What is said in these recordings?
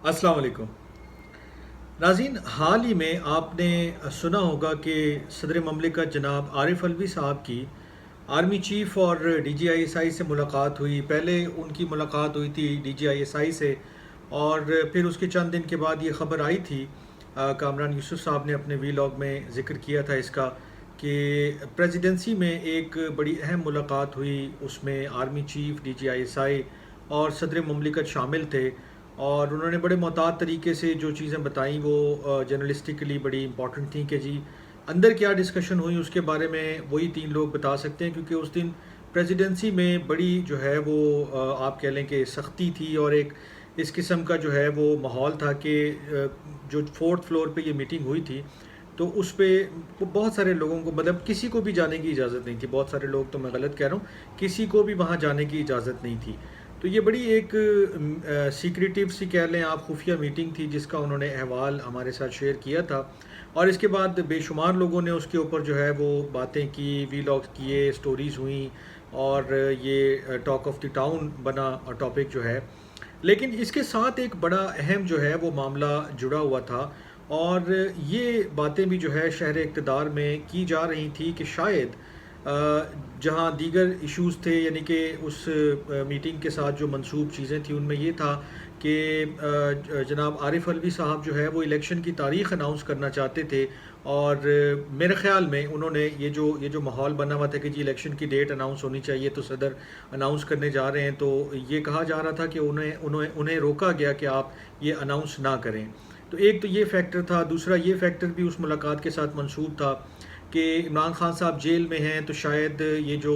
अस्सलाम वालेकुम नाज़रीन। हाल ही में आपने सुना होगा कि सदर ममलिकत जनाब आरिफ अलवी साहब की आर्मी चीफ़ और DGISI से मुलाकात हुई। पहले उनकी मुलाकात हुई थी DGISI से, और फिर उसके चंद दिन के बाद ये ख़बर आई थी, कामरान यूसुफ साहब ने अपने वीलॉग में ज़िक्र किया था इसका, कि प्रेसिडेंसी में एक बड़ी अहम मुलाकात हुई। उसमें आर्मी चीफ़, DGISI और सदर ममलिकत शामिल थे, और उन्होंने बड़े मोहतात तरीके से जो चीज़ें बताई वो जर्नलिस्टिकली बड़ी इंपॉर्टेंट थी। कि जी अंदर क्या डिस्कशन हुई उसके बारे में वही तीन लोग बता सकते हैं, क्योंकि उस दिन प्रेसिडेंसी में बड़ी जो है वो आप कह लें कि सख्ती थी, और एक इस किस्म का जो है वो माहौल था कि जो फोर्थ फ्लोर पे ये मीटिंग हुई थी, तो उस पे बहुत सारे लोगों को, मतलब किसी को भी जाने की इजाज़त नहीं थी। बहुत सारे लोग, तो मैं गलत कह रहा हूँ, किसी को भी वहाँ जाने की इजाज़त नहीं थी। तो ये बड़ी एक सीक्रेटिव सी कह लें आप, खुफिया मीटिंग थी जिसका उन्होंने अहवाल हमारे साथ शेयर किया था। और इसके बाद बेशुमार लोगों ने उसके ऊपर जो है वो बातें की, वीलॉग्स किए, स्टोरीज़ हुई, और ये टॉक ऑफ द टाउन बना टॉपिक जो है। लेकिन इसके साथ एक बड़ा अहम जो है वो मामला जुड़ा हुआ था, और ये बातें भी जो है शहर इक़्तिदार में की जा रही थी कि शायद जहाँ दीगर इश्यूज़ थे, यानी कि उस मीटिंग के साथ जो मंसूब चीज़ें थी उनमें ये था कि जनाब आरिफ अलवी साहब जो है वो इलेक्शन की तारीख़ अनाउंस करना चाहते थे। और मेरे ख़्याल में उन्होंने ये जो माहौल बना हुआ था कि जी इलेक्शन की डेट अनाउंस होनी चाहिए, तो सदर अनाउंस करने जा रहे हैं, तो ये कहा जा रहा था कि उन्हें रोका गया कि आप ये अनाउंस ना करें। तो एक तो ये फैक्टर था। दूसरा ये फैक्टर भी उस मुलाकात के साथ मंसूब था कि इमरान खान साहब जेल में हैं, तो शायद ये जो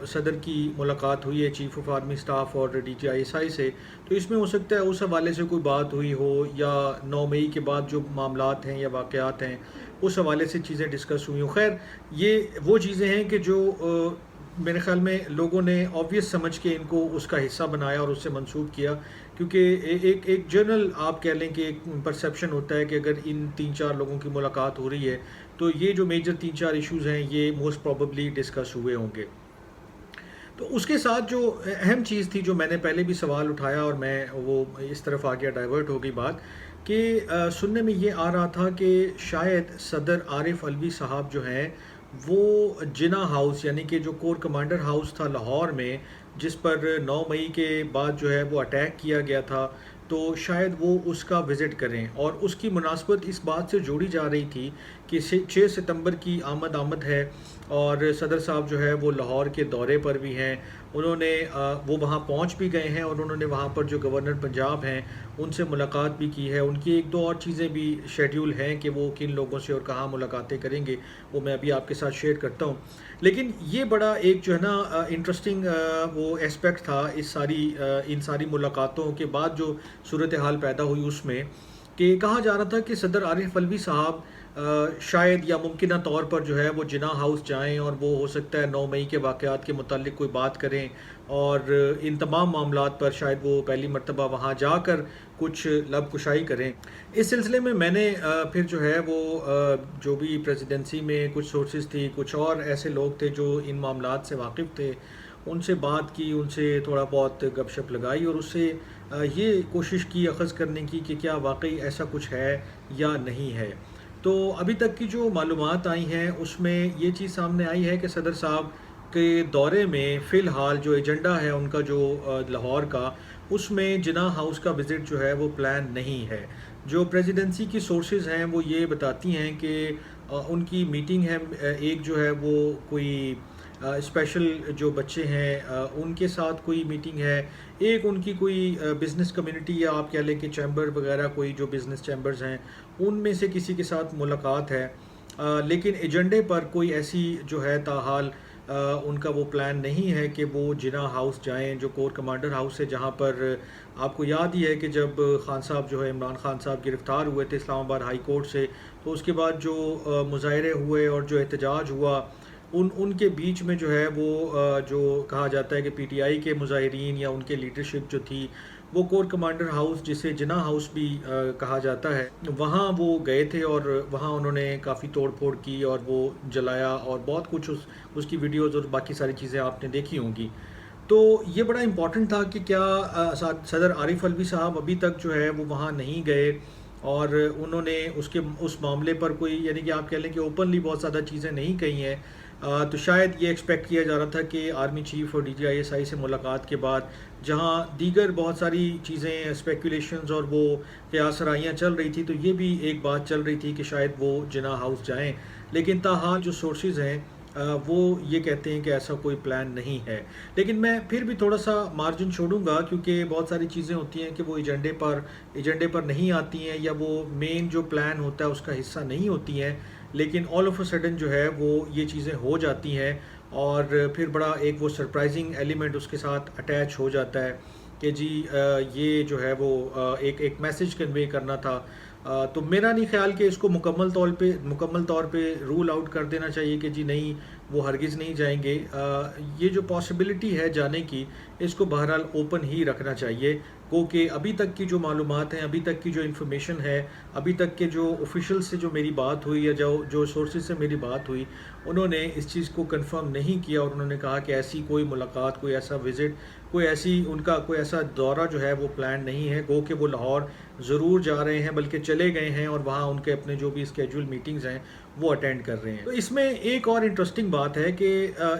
सदर की मुलाकात हुई है चीफ़ ऑफ आर्मी स्टाफ और DGISI से, तो इसमें हो सकता है उस हवाले से कोई बात हुई हो, या 9 मई के बाद जो मामलात हैं या वाक़यात हैं उस हवाले से चीज़ें डिस्कस हुई हों। खैर, ये वो चीज़ें हैं कि जो मेरे ख़्याल में लोगों ने ऑब्वियस समझ के इनको उसका हिस्सा बनाया और उससे मंसूब किया, क्योंकि एक जनरल आप कह लें कि एक परसेप्शन होता है कि अगर इन 3-4 लोगों की मुलाकात हो रही है, तो ये जो मेजर 3-4 इश्यूज़ हैं ये मोस्ट प्रोबेबली डिस्कस हुए होंगे। तो उसके साथ जो अहम चीज़ थी, जो मैंने पहले भी सवाल उठाया और मैं वो इस तरफ आ गया, डाइवर्ट हो गई बात, कि सुनने में ये आ रहा था कि शायद सदर आरिफ अलवी साहब जो हैं वो जिना हाउस, यानी कि जो कोर कमांडर हाउस था लाहौर में, जिस पर 9 मई के बाद जो है वो अटैक किया गया था, तो शायद वो उसका विज़िट करें। और उसकी मुनासबत इस बात से जोड़ी जा रही थी कि 6 सितंबर की आमद है, और सदर साहब जो है वो लाहौर के दौरे पर भी हैं। वो वहाँ पहुँच भी गए हैं, और उन्होंने वहाँ पर जो गवर्नर पंजाब हैं उनसे मुलाकात भी की है। उनकी एक दो और चीज़ें भी शेड्यूल हैं कि वो किन लोगों से और कहाँ मुलाकातें करेंगे, वो मैं अभी आपके साथ शेयर करता हूँ। लेकिन ये बड़ा एक जो है ना इंटरेस्टिंग वो एस्पेक्ट था इन सारी मुलाकातों के बाद जो सूरत हाल पैदा हुई उसमें, कि कहा जा रहा था कि सदर आरिफ अलवी साहब शायद या मुमकिना तौर पर जो है वो जिना हाउस जाएं, और वो हो सकता है 9 मई के वाक़यात के मुतालिक कोई बात करें, और इन तमाम मामलात पर शायद वो पहली मर्तबा वहाँ जाकर कुछ लब कुशाई करें। इस सिलसिले में मैंने फिर जो है वो जो भी प्रेसिडेंसी में कुछ सोर्सेज थी, कुछ और ऐसे लोग थे जो इन मामलात से वाकिफ़ थे, उनसे बात की, उनसे थोड़ा बहुत गपशप लगाई, और उससे ये कोशिश की अख़ज़ करने की कि क्या वाकई ऐसा कुछ है या नहीं है। तो अभी तक की जो मालूमात आई हैं उसमें ये चीज़ सामने आई है कि सदर साहब के दौरे में फ़िलहाल जो एजेंडा है उनका, जो लाहौर का, उसमें जिना हाउस का विज़िट जो है वो प्लान नहीं है। जो प्रेसिडेंसी की सोर्सेज़ हैं वो ये बताती हैं कि उनकी मीटिंग है, एक जो है वो कोई स्पेशल जो बच्चे हैं उनके साथ कोई मीटिंग है, एक उनकी कोई बिज़नेस कम्युनिटी, या आप कह लें कि चैम्बर वगैरह, कोई जो बिज़नेस चैम्बर्स हैं उनमें से किसी के साथ मुलाकात है। लेकिन एजेंडे पर कोई ऐसी जो है ताहाल उनका वो प्लान नहीं है कि वो जिना हाउस जाएं, जो कोर कमांडर हाउस है, जहां पर आपको याद ही है कि जब खान साहब जो है, इमरान खान साहब गिरफ़्तार हुए थे इस्लामाबाद हाई कोर्ट से, तो उसके बाद जो मुज़ाहरे हुए और जो एहतजाज हुआ, उनके बीच में जो है वो जो कहा जाता है कि PTI के मुज़ाहिरीन या उनके लीडरशिप जो थी, वो कोर कमांडर हाउस, जिसे जिना हाउस भी कहा जाता है, वहाँ वो गए थे, और वहाँ उन्होंने काफ़ी तोड़ फोड़ की और वो जलाया, और बहुत कुछ उसकी वीडियोज़ और बाकी सारी चीज़ें आपने देखी होंगी। تو یہ بڑا امپورٹنٹ تھا کہ کیا صدر عارف الوی صاحب ابھی تک جو ہے وہ وہاں نہیں گئے اور انہوں نے اس معاملے پر کوئی یعنی کہ آپ کہہ لیں کہ اوپنلی بہت زیادہ چیزیں نہیں کہی ہیں. تو شاید یہ ایکسپیکٹ کیا جا رہا تھا کہ آرمی چیف اور DGISI سے ملاقات کے بعد جہاں دیگر بہت ساری چیزیں اسپیکولیشنز اور وہ قیاس رائیاں چل رہی تھی تو یہ بھی ایک بات چل رہی تھی کہ شاید وہ جناح ہاؤس جائیں, لیکن تاحال جو سورسز ہیں وہ یہ کہتے ہیں کہ ایسا کوئی پلان نہیں ہے. لیکن میں پھر بھی تھوڑا سا مارجن چھوڑوں گا کیونکہ بہت ساری چیزیں ہوتی ہیں کہ وہ ایجنڈے پر نہیں آتی ہیں یا وہ مین جو پلان ہوتا ہے اس کا حصہ نہیں ہوتی ہیں, لیکن آل آف اے سڈن جو ہے وہ یہ چیزیں ہو جاتی ہیں اور پھر بڑا ایک وہ سرپرائزنگ ایلیمنٹ اس کے ساتھ اٹیچ ہو جاتا ہے کہ جی یہ جو ہے وہ ایک میسج کنوے کرنا تھا. تو میرا نہیں خیال کہ اس کو مکمل طور پہ رول آؤٹ کر دینا چاہیے کہ جی نہیں وہ ہرگز نہیں جائیں گے. یہ جو پاسبلٹی ہے جانے کی اس کو بہرحال اوپن ہی رکھنا چاہیے, گو کہ ابھی تک کی جو معلومات ہیں, ابھی تک کی جو انفارمیشن ہے, ابھی تک کے جو آفیشیل سے جو میری بات ہوئی یا جو سورسز سے میری بات ہوئی انہوں نے اس چیز کو کنفرم نہیں کیا اور انہوں نے کہا کہ ایسی کوئی ملاقات, کوئی ایسا وزٹ, ان کا کوئی ایسا دورہ جو ہے وہ پلان نہیں ہے. گو کہ وہ لاہور ضرور جا رہے ہیں بلکہ چلے گئے ہیں اور وہاں ان کے اپنے جو بھی اسکیجول میٹنگز ہیں وہ اٹینڈ کر رہے ہیں. تو اس میں ایک اور انٹرسٹنگ بات ہے کہ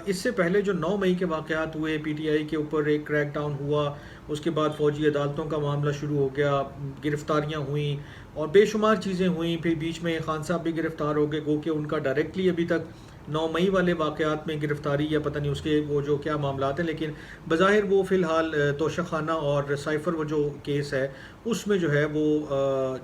اس سے پہلے جو 9 مئی کے واقعات ہوئے, PTI کے اوپر ایک کریک ڈاؤن ہوا, اس کے بعد فوجی عدالتوں کا معاملہ شروع ہو گیا, گرفتاریاں ہوئیں اور بے شمار چیزیں ہوئیں, پھر بیچ میں خان صاحب بھی گرفتار ہو گئے. گو کہ ان کا ڈائریکٹلی ابھی تک 9 مئی والے واقعات میں گرفتاری یا پتہ نہیں اس کے وہ جو کیا معاملات ہیں, لیکن بظاہر وہ فی الحال توشہ خانہ اور سائفر وہ جو کیس ہے اس میں جو ہے وہ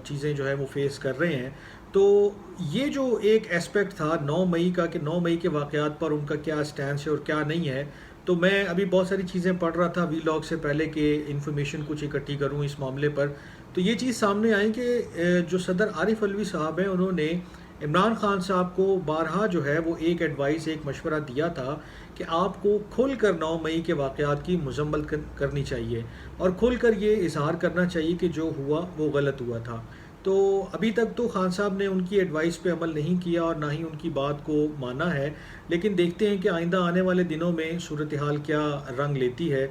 چیزیں جو ہے وہ فیس کر رہے ہیں. تو یہ جو ایک اسپیکٹ تھا 9 مئی کا کہ 9 مئی کے واقعات پر ان کا کیا سٹینس ہے اور کیا نہیں ہے, تو میں ابھی بہت ساری چیزیں پڑھ رہا تھا وی لاگ سے پہلے کہ انفارمیشن کچھ اکٹھی کروں اس معاملے پر. تو یہ چیز سامنے آئی کہ جو صدر عارف الوی صاحب ہیں انہوں نے عمران خان صاحب کو بارہا جو ہے وہ ایک ایڈوائس, ایک مشورہ دیا تھا کہ آپ کو کھل کر 9 مئی کے واقعات کی مذمت کرنی چاہیے اور کھل کر یہ اظہار کرنا چاہیے کہ جو ہوا وہ غلط ہوا تھا. تو ابھی تک تو خان صاحب نے ان کی ایڈوائس پہ عمل نہیں کیا اور نہ ہی ان کی بات کو مانا ہے, لیکن دیکھتے ہیں کہ آئندہ آنے والے دنوں میں صورتحال کیا رنگ لیتی ہے.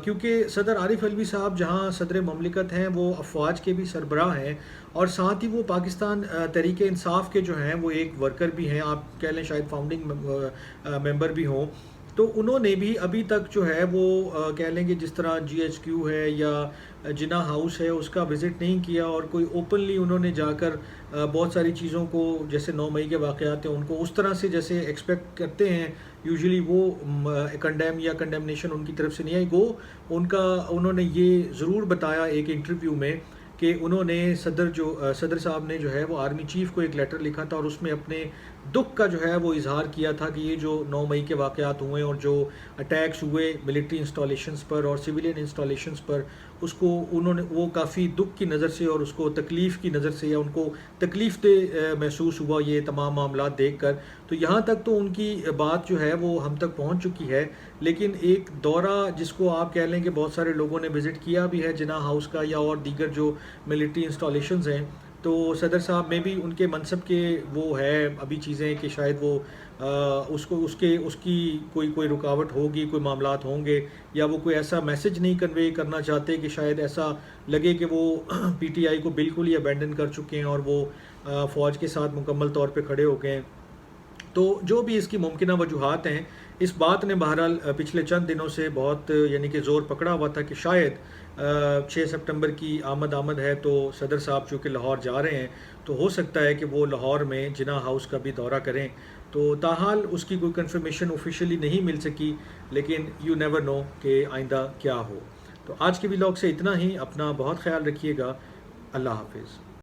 کیونکہ صدر عارف الوی صاحب جہاں صدر مملکت ہیں وہ افواج کے بھی سربراہ ہیں اور ساتھ ہی وہ پاکستان تحریک انصاف کے جو ہیں وہ ایک ورکر بھی ہیں, آپ کہہ لیں شاید فاؤنڈنگ ممبر بھی ہوں. تو انہوں نے بھی ابھی تک جو ہے وہ کہہ لیں کہ جس طرح GHQ ہے یا جناح ہاؤس ہے اس کا وزٹ نہیں کیا اور کوئی اوپنلی انہوں نے جا کر بہت ساری چیزوں کو جیسے 9 مئی کے واقعات ہیں ان کو اس طرح سے جیسے ایکسپیکٹ کرتے ہیں یوزلی وہ کنڈیم یا کنڈیمنیشن ان کی طرف سے نہیں آئی. انہوں نے یہ ضرور بتایا ایک انٹرویو میں کہ انہوں نے صدر صاحب نے جو ہے وہ آرمی چیف کو ایک لیٹر لکھا تھا اور اس میں اپنے دکھ کا جو ہے وہ اظہار کیا تھا کہ یہ جو 9 مئی کے واقعات ہوئے اور جو اٹیکس ہوئے ملٹری انسٹالیشنز پر اور سویلین انسٹالیشنز پر, اس کو انہوں نے وہ کافی دکھ کی نظر سے اور اس کو تکلیف کی نظر سے یا ان کو تکلیف دہ محسوس ہوا یہ تمام معاملات دیکھ کر. تو یہاں تک تو ان کی بات جو ہے وہ ہم تک پہنچ چکی ہے, لیکن ایک دورہ جس کو آپ کہہ لیں کہ بہت سارے لوگوں نے وزٹ کیا بھی ہے جناح ہاؤس کا یا اور دیگر جو ملٹری انسٹالیشنز ہیں, تو صدر صاحب میں بھی ان کے منصب کے وہ ہے ابھی چیزیں کہ شاید وہ اس کی کوئی رکاوٹ ہوگی, کوئی معاملات ہوں گے یا وہ کوئی ایسا میسج نہیں کنوے کرنا چاہتے کہ شاید ایسا لگے کہ وہ PTI کو بالکل ہی ابینڈن کر چکے ہیں اور وہ فوج کے ساتھ مکمل طور پہ کھڑے ہو گئے ہیں. تو جو بھی اس کی ممکنہ وجوہات ہیں, اس بات نے بہرحال پچھلے چند دنوں سے بہت یعنی کہ زور پکڑا ہوا تھا کہ شاید 6 سپٹمبر کی آمد ہے تو صدر صاحب چونکہ لاہور جا رہے ہیں تو ہو سکتا ہے کہ وہ لاہور میں جناح ہاؤس کا بھی دورہ کریں. تو تاحال اس کی کوئی کنفرمیشن آفیشیلی نہیں مل سکی, لیکن یو نیور نو کہ آئندہ کیا ہو. تو آج کے ولاگ سے اتنا ہی, اپنا بہت خیال رکھیے گا, اللہ حافظ.